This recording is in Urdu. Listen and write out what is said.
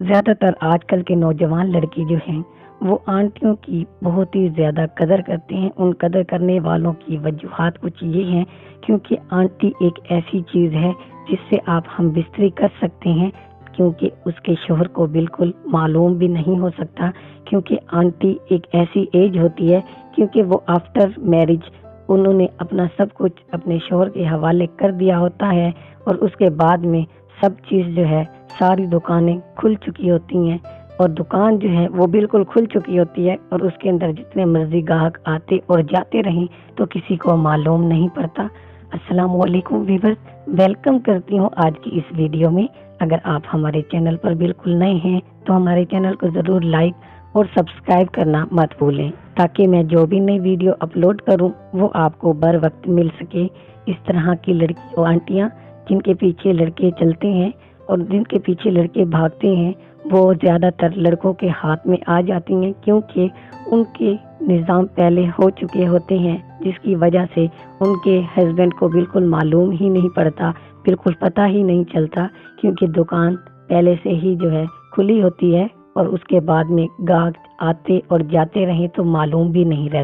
زیادہ تر آج کل کے نوجوان لڑکے جو ہیں وہ آنٹیوں کی بہت ہی زیادہ قدر کرتے ہیں۔ ان قدر کرنے والوں کی وجوہات کچھ یہ ہیں کیونکہ آنٹی ایک ایسی چیز ہے جس سے آپ ہم بستری کر سکتے ہیں، کیونکہ اس کے شوہر کو بالکل معلوم بھی نہیں ہو سکتا، کیونکہ آنٹی ایک ایسی ایج ہوتی ہے کیونکہ وہ آفٹر میرج انہوں نے اپنا سب کچھ اپنے شوہر کے حوالے کر دیا ہوتا ہے، اور اس کے بعد میں سب چیز جو ہے ساری دکانیں کھل چکی ہوتی ہیں، اور دکان جو ہے وہ بالکل کھل چکی ہوتی ہے، اور اس کے اندر جتنے مرضی گاہک آتے اور جاتے رہیں تو کسی کو معلوم نہیں پڑتا۔ السلام علیکم ویورز، ویلکم کرتی ہوں آج کی اس ویڈیو میں۔ اگر آپ ہمارے چینل پر بالکل نئے ہیں تو ہمارے چینل کو ضرور لائک اور سبسکرائب کرنا مت بھولیں، تاکہ میں جو بھی نئی ویڈیو اپلوڈ کروں وہ آپ کو بر وقت مل سکے۔ اس طرح کی لڑکی اور آنٹیاں جن کے پیچھے لڑکے چلتے ہیں اور جن کے پیچھے لڑکے بھاگتے ہیں وہ زیادہ تر لڑکوں کے ہاتھ میں آ جاتی ہیں، کیونکہ ان کے نظام پہلے ہو چکے ہوتے ہیں، جس کی وجہ سے ان کے ہسبینڈ کو بالکل معلوم ہی نہیں پڑتا، بالکل پتہ ہی نہیں چلتا، کیونکہ دکان پہلے سے ہی جو ہے کھلی ہوتی ہے، اور اس کے بعد میں گاہک آتے اور جاتے رہیں تو معلوم بھی نہیں رہتا۔